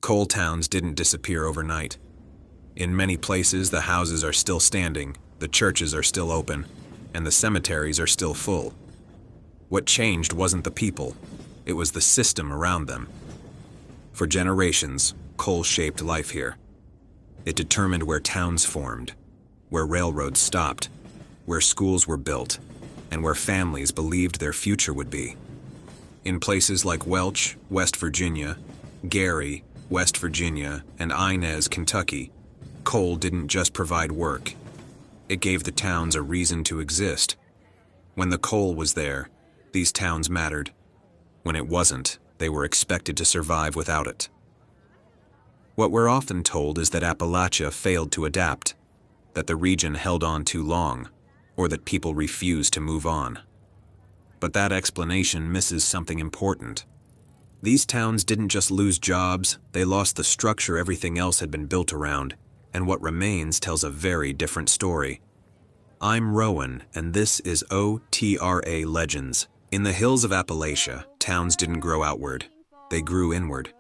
Coal towns didn't disappear overnight. In many places, the houses are still standing, the churches are still open, and the cemeteries are still full. What changed wasn't the people, it was the system around them. For generations, coal shaped life here. It determined where towns formed, where railroads stopped, where schools were built, and where families believed their future would be. In places like Welch, West Virginia, Gary, West Virginia, and Inez, Kentucky, coal didn't just provide work. It gave the towns a reason to exist. When the coal was there, these towns mattered. When it wasn't, they were expected to survive without it. What we're often told is that Appalachia failed to adapt, that the region held on too long, or that people refused to move on. But that explanation misses something important. These towns didn't just lose jobs, they lost the structure everything else had been built around, and what remains tells a very different story. I'm Rowan, and this is OTRA Legends. In the hills of Appalachia, towns didn't grow outward, they grew inward.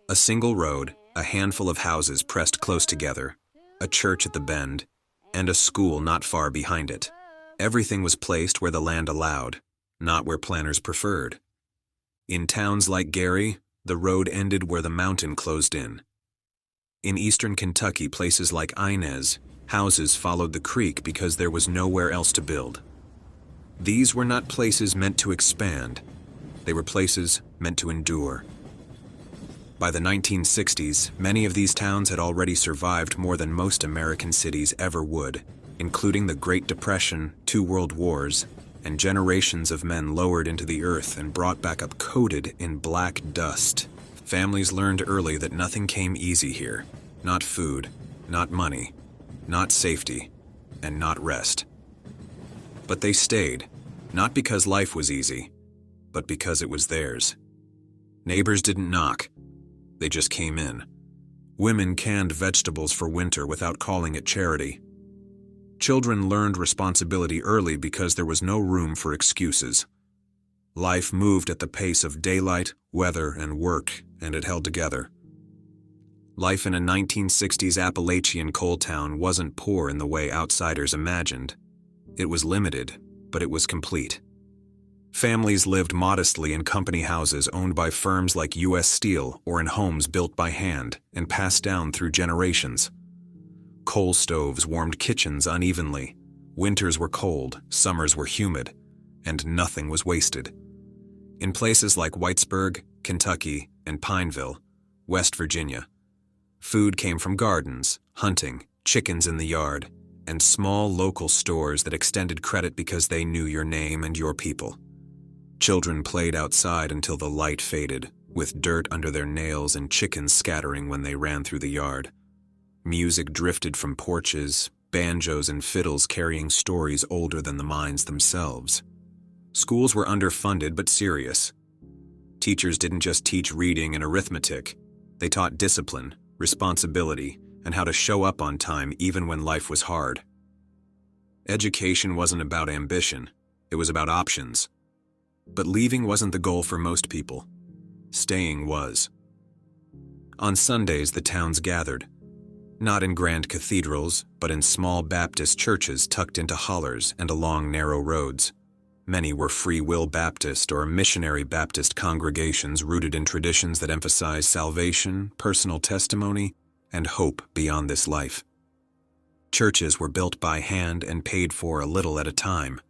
A single road, a handful of houses pressed close together, a church at the bend, and a school not far behind it. Everything was placed where the land allowed, not where planners preferred. In towns like Gary, the road ended where the mountain closed in. In eastern Kentucky, places like Inez, houses followed the creek because there was nowhere else to build. These were not places meant to expand. They were places meant to endure. By the 1960s, many of these towns had already survived more than most American cities ever would, including the Great Depression, 2 World Wars, and generations of men lowered into the earth and brought back up coated in black dust. Families learned early that nothing came easy here. Not food, not money, not safety, and not rest. But they stayed, not because life was easy, but because it was theirs. Neighbors didn't knock. They just came in. Women canned vegetables for winter without calling it charity. Children learned responsibility early because there was no room for excuses. Life moved at the pace of daylight, weather, and work, and it held together. Life in a 1960s Appalachian coal town wasn't poor in the way outsiders imagined. It was limited, but it was complete. Families lived modestly in company houses owned by firms like U.S. Steel or in homes built by hand and passed down through generations. Coal stoves warmed kitchens unevenly. Winters were cold, summers were humid, and nothing was wasted. In places like Whitesburg, Kentucky, and Pineville, West Virginia, food came from gardens, hunting, chickens in the yard, and small local stores that extended credit because they knew your name and your people. Children played outside until the light faded, with dirt under their nails and chickens scattering when they ran through the yard. Music drifted from porches, banjos and fiddles carrying stories older than the mines themselves. Schools were underfunded but serious. Teachers didn't just teach reading and arithmetic. They taught discipline, responsibility, and how to show up on time even when life was hard. Education wasn't about ambition, it was about options. But leaving wasn't the goal for most people. Staying was. On Sundays, the towns gathered. Not in grand cathedrals, but in small Baptist churches tucked into hollers and along narrow roads. Many were Free Will Baptist or Missionary Baptist congregations rooted in traditions that emphasize salvation, personal testimony, and hope beyond this life. Churches were built by hand and paid for a little at a time.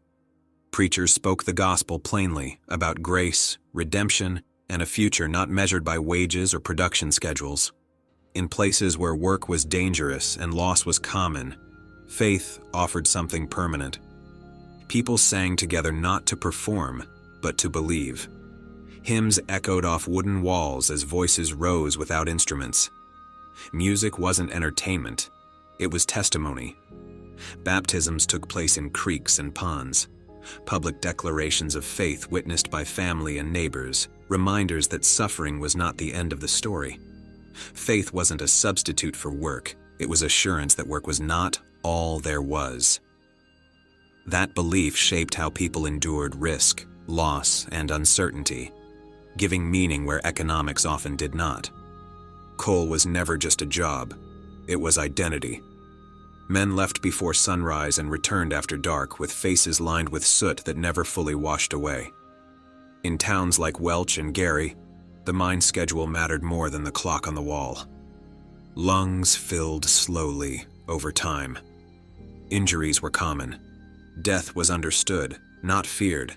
Preachers spoke the gospel plainly about grace, redemption, and a future not measured by wages or production schedules. In places where work was dangerous and loss was common, faith offered something permanent. People sang together not to perform, but to believe. Hymns echoed off wooden walls as voices rose without instruments. Music wasn't entertainment, it was testimony. Baptisms took place in creeks and ponds. Public declarations of faith witnessed by family and neighbors, reminders that suffering was not the end of the story. Faith wasn't a substitute for work, it was assurance that work was not all there was. That belief shaped how people endured risk, loss, and uncertainty, giving meaning where economics often did not. Coal was never just a job. It was identity. Men left before sunrise and returned after dark with faces lined with soot that never fully washed away. In towns like Welch and Gary, the mine schedule mattered more than the clock on the wall. Lungs filled slowly over time. Injuries were common. Death was understood, not feared,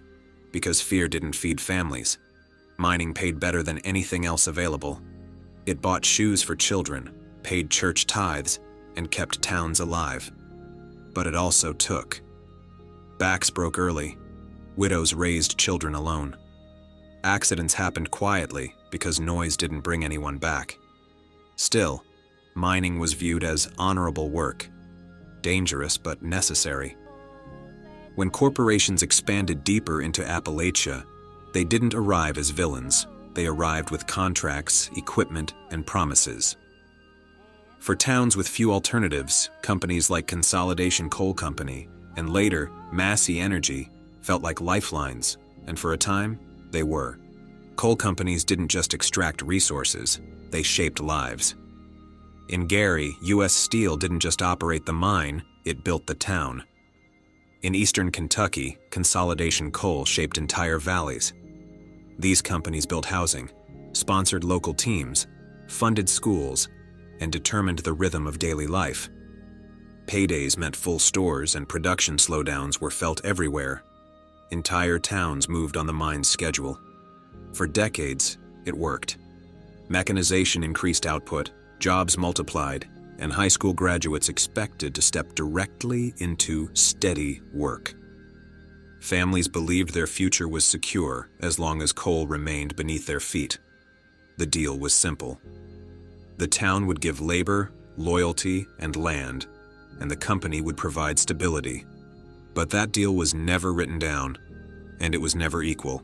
because fear didn't feed families. Mining paid better than anything else available. It bought shoes for children, paid church tithes, and kept towns alive. But it also took. Backs broke early. Widows raised children alone. Accidents happened quietly because noise didn't bring anyone back. Still, mining was viewed as honorable work. Dangerous but necessary. When corporations expanded deeper into Appalachia, they didn't arrive as villains. They arrived with contracts, equipment, and promises. For towns with few alternatives, companies like Consolidation Coal Company and later Massey Energy felt like lifelines, and for a time, they were. Coal companies didn't just extract resources, they shaped lives. In Gary, U.S. Steel didn't just operate the mine, it built the town. In eastern Kentucky, Consolidation Coal shaped entire valleys. These companies built housing, sponsored local teams, funded schools, and determined the rhythm of daily life. Paydays meant full stores and production slowdowns were felt everywhere. Entire towns moved on the mine's schedule. For decades, it worked. Mechanization increased output, jobs multiplied, and high school graduates expected to step directly into steady work. Families believed their future was secure as long as coal remained beneath their feet. The deal was simple. The town would give labor, loyalty, and land, and the company would provide stability. But that deal was never written down, and it was never equal.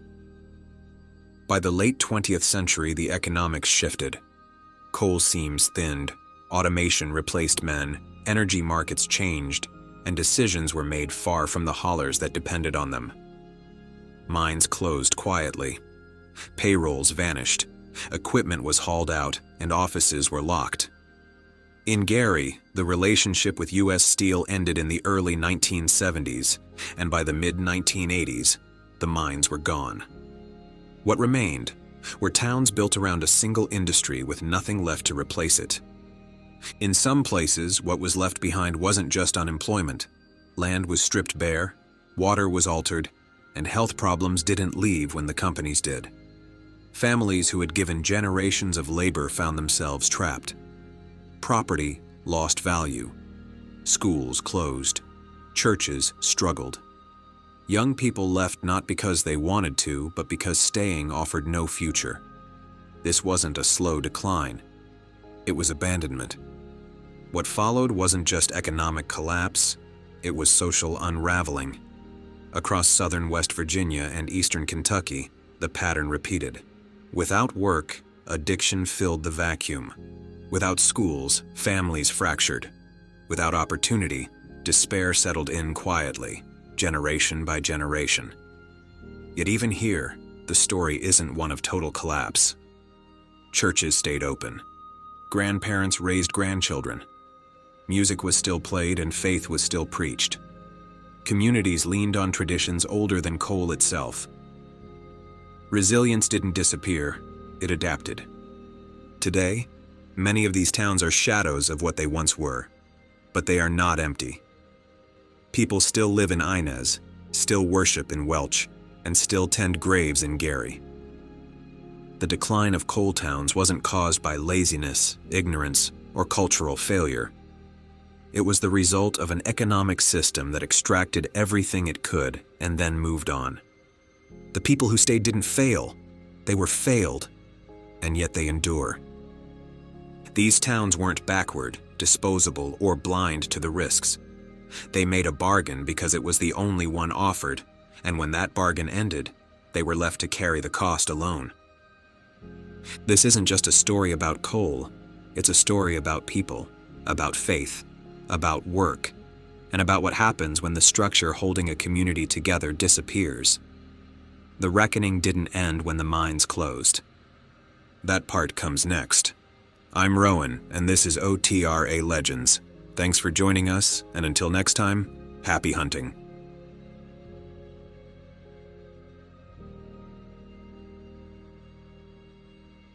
By the late 20th century, the economics shifted. Coal seams thinned, automation replaced men, energy markets changed, and decisions were made far from the hollers that depended on them. Mines closed quietly. Payrolls vanished. Equipment was hauled out, and offices were locked. In Gary, the relationship with U.S. Steel ended in the early 1970s, and by the mid-1980s, the mines were gone. What remained were towns built around a single industry with nothing left to replace it. In some places, what was left behind wasn't just unemployment. Land was stripped bare, water was altered, and health problems didn't leave when the companies did. Families who had given generations of labor found themselves trapped. Property lost value. Schools closed. Churches struggled. Young people left not because they wanted to, but because staying offered no future. This wasn't a slow decline. It was abandonment. What followed wasn't just economic collapse, it was social unraveling. Across southern West Virginia and eastern Kentucky, the pattern repeated. Without work, addiction filled the vacuum. Without schools, families fractured. Without opportunity, despair settled in quietly, generation by generation. Yet even here, the story isn't one of total collapse. Churches stayed open. Grandparents raised grandchildren. Music was still played and faith was still preached. Communities leaned on traditions older than coal itself. Resilience didn't disappear, it adapted. Today, many of these towns are shadows of what they once were, but they are not empty. People still live in Inez, still worship in Welch, and still tend graves in Gary. The decline of coal towns wasn't caused by laziness, ignorance, or cultural failure. It was the result of an economic system that extracted everything it could and then moved on. The people who stayed didn't fail. They were failed, and yet they endure. These towns weren't backward, disposable, or blind to the risks. They made a bargain because it was the only one offered, and when that bargain ended, they were left to carry the cost alone. This isn't just a story about coal, it's a story about people, about faith, about work, and about what happens when the structure holding a community together disappears. The reckoning didn't end when the mines closed. That part comes next. I'm Rowan, and this is OTRA Legends. Thanks for joining us, and until next time, happy hunting.